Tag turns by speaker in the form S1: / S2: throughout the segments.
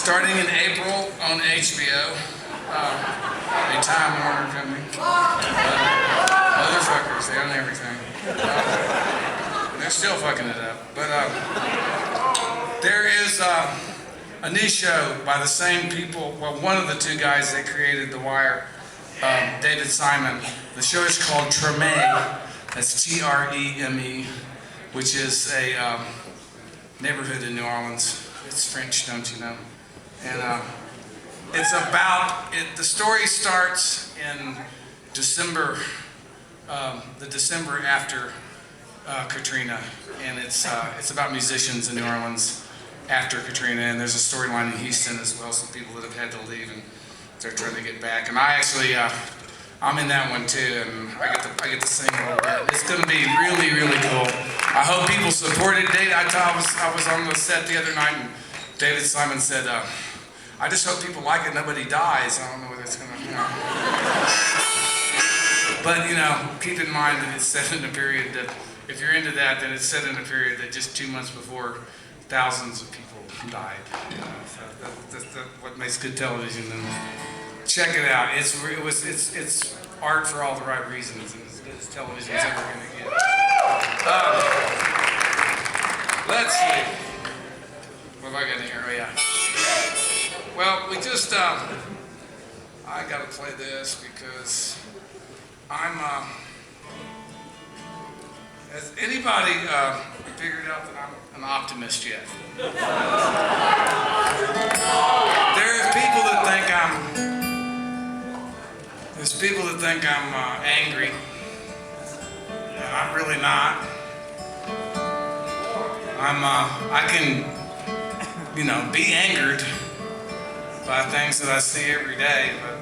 S1: starting in April on HBO, a Time Warner company. Motherfuckers, they own everything. They're still fucking it up. But there is a new show by the same people. Well, one of the two guys that created The Wire, David Simon. The show is called Treme. That's Treme, which is a neighborhood in New Orleans. It's French, don't you know? And it's about it. The story starts in December, the December after Katrina, and it's about musicians in New Orleans after Katrina. And there's a storyline in Houston as well, some people that have had to leave and they're trying to get back. And I actually, I'm in that one too, and I get to sing a little bit. It's going to be really, really cool. I hope people support it. I was on the set the other night, and David Simon said, I just hope people like it, nobody dies. I don't know whether it's going to, But, keep in mind that it's set in a period that, if you're into that, then it's set in a period that just 2 months before thousands of people died. So that's what makes good television. And check it out. It's art for all the right reasons, and as good as television's ever going to get. Let's see. What have I got in here? Oh yeah. Well, we just I gotta play this because I'm has anybody figured out that I'm an optimist yet? There's people that think I'm angry, and I'm really not. I can, be angered by things that I see every day, but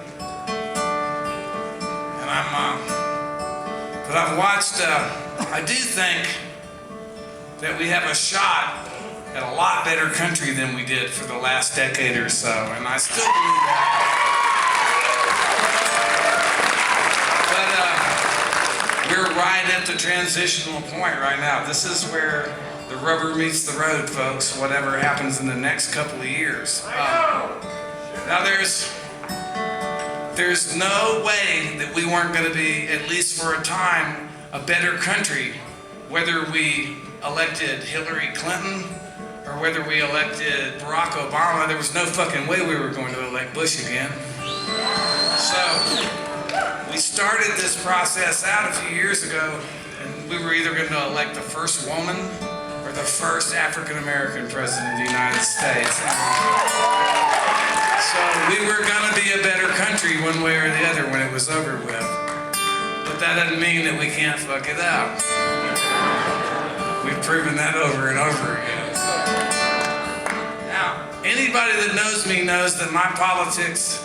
S1: I've watched, I do think that we have a shot at a lot better country than we did for the last decade or so, and I still believe that. But we're right at the transitional point right now. This is where the rubber meets the road, folks, whatever happens in the next couple of years. Now there's no way that we weren't going to be, at least for a time, a better country, whether we elected Hillary Clinton or whether we elected Barack Obama. There was no fucking way we were going to elect Bush again. So we started this process out a few years ago, and we were either going to elect the first woman or the first African-American president of the United States. So we were going to be a better country one way or the other when it was over with. But that doesn't mean that we can't fuck it up. We've proven that over and over again. Now, anybody that knows me knows that my politics,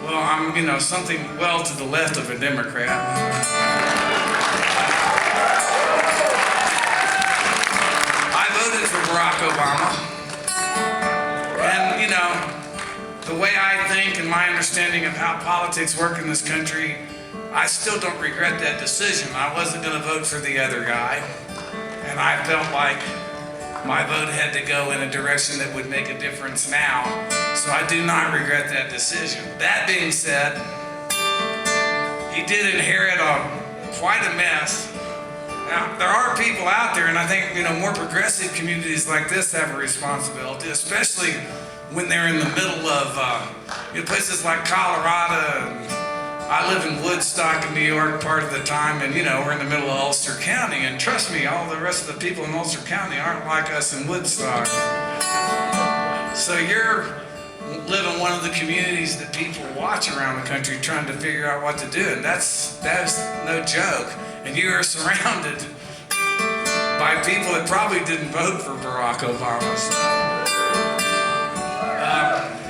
S1: well, I'm, something well to the left of a Democrat. I voted for Barack Obama. And, the way I think and my understanding of how politics work in this country, I still don't regret that decision. I wasn't going to vote for the other guy, and I felt like my vote had to go in a direction that would make a difference now, so I do not regret that decision. That being said, he did inherit quite a mess. Now, there are people out there, and I think, more progressive communities like this have a responsibility, especially when they're in the middle of places like Colorado. And I live in Woodstock in New York part of the time, and we're in the middle of Ulster County, and trust me, all the rest of the people in Ulster County aren't like us in Woodstock. So you're living one of the communities that people watch around the country trying to figure out what to do, and that's no joke. And you are surrounded by people that probably didn't vote for Barack Obama.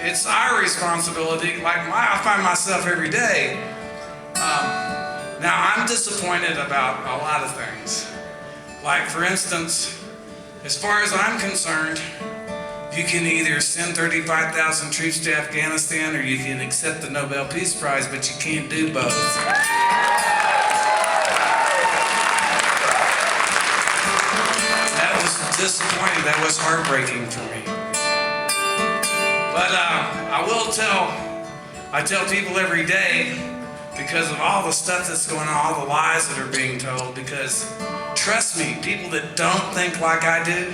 S1: It's our responsibility, I find myself every day. Now, I'm disappointed about a lot of things. Like, for instance, as far as I'm concerned, you can either send 35,000 troops to Afghanistan or you can accept the Nobel Peace Prize, but you can't do both. That was disappointing. That was heartbreaking for me. But I tell people every day, because of all the stuff that's going on, all the lies that are being told, because trust me, people that don't think like I do,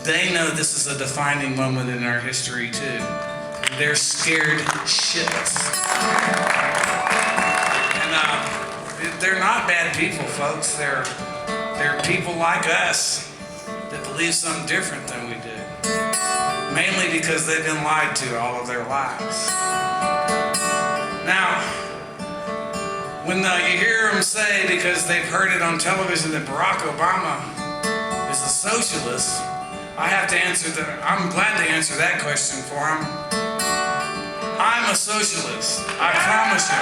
S1: they know this is a defining moment in our history too. They're scared shitless. And they're not bad people, folks. They're people like us that believe something different than we do. Mainly because they've been lied to all of their lives. Now, when you hear them say, because they've heard it on television, that Barack Obama is a socialist, I have to answer I'm glad to answer that question for him. I'm a socialist. I promise you,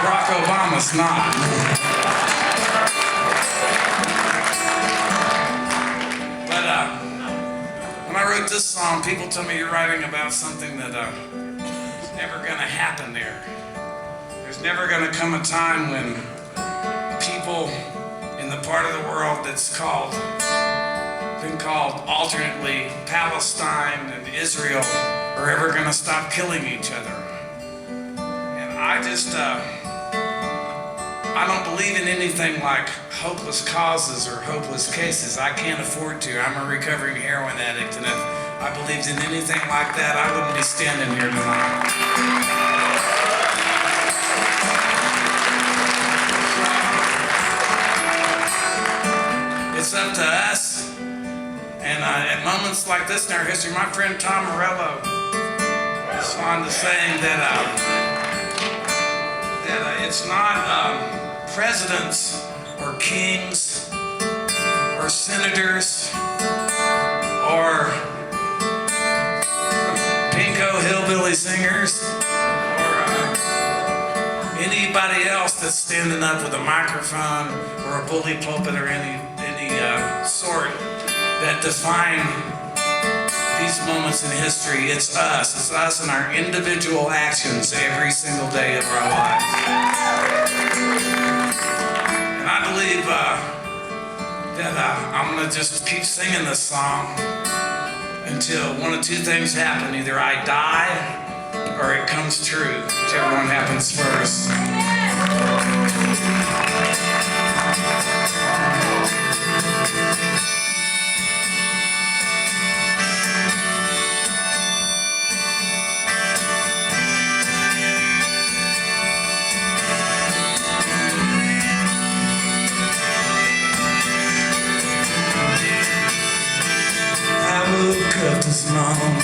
S1: Barack Obama's not. But when I wrote this song, people tell me you're writing about something that is never going to happen there. There's never going to come a time when people in the part of the world that's been called alternately Palestine and Israel are ever going to stop killing each other. And I don't believe in anything like hopeless causes or hopeless cases. I can't afford to. I'm a recovering heroin addict, and if I believed in anything like that, I wouldn't be standing here tonight. It's up to us. And at moments like this in our history, my friend Tom Morello is fond of saying that it's not presidents or kings or senators or pinko hillbilly singers or anybody else that's standing up with a microphone or a bully pulpit or any sort that define these moments in history. It's us and our individual actions every single day of our lives. And I believe that I'm going to just keep singing this song until one of two things happen. Either I die or it comes true, whichever one happens first. This morning,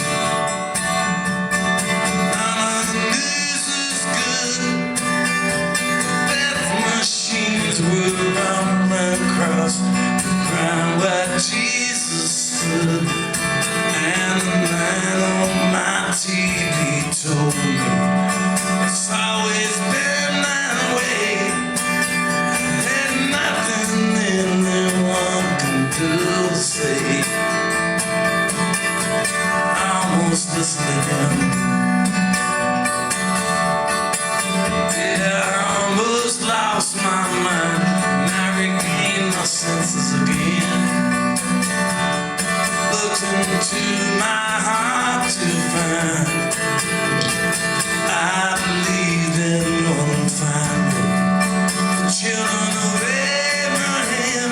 S1: none of the news is good. Death machines were rumbling across the ground where Jesus stood. And the man on my TV told me it's always been that way. There's nothing anyone can do or say. Yeah, I almost lost my mind, and I regained my senses again. Looked into my heart to find I believed in one fine day. The children of Abraham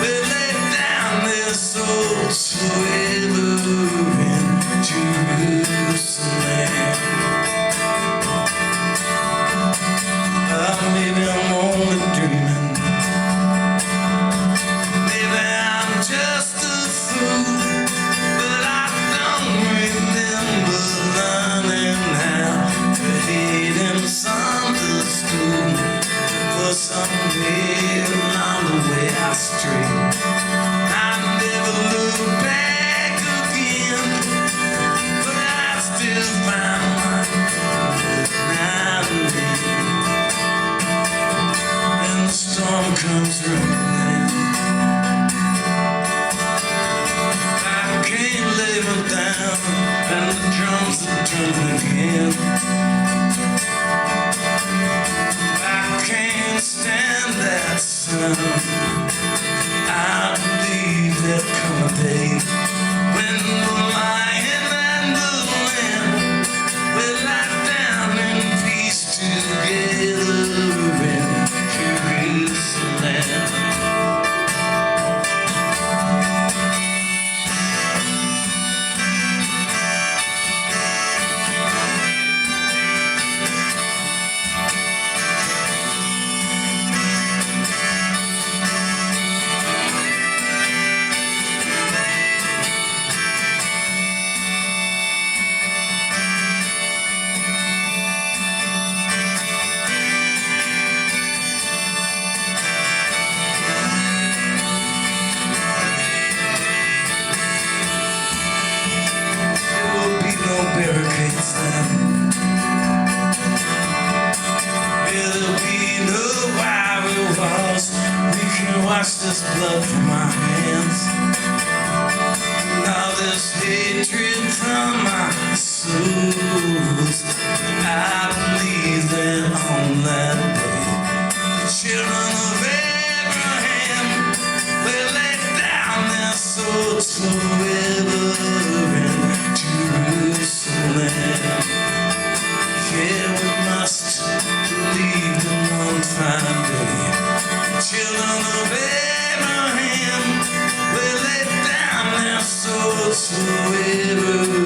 S1: will lay down their souls forever in Jerusalem. Maybe I'm only dreaming. Maybe I'm just a fool, but I don't remember learning how to hate and misunderstood. For somewhere along the way I strayed, I never looked back again, but I still find my comfort now and then. And the storm comes rolling, I can't lay me down, and the drums are turning again. I can't stand that sound. I believe there'll come a day when the lion and the lamb washed this blood from my hands. Now this hatred from my soul. I believe that on that day, the children of Abraham will lay down their swords forever in Jerusalem. Yeah, we must believe in one fine day, the children of Abraham will lay down their swords forever.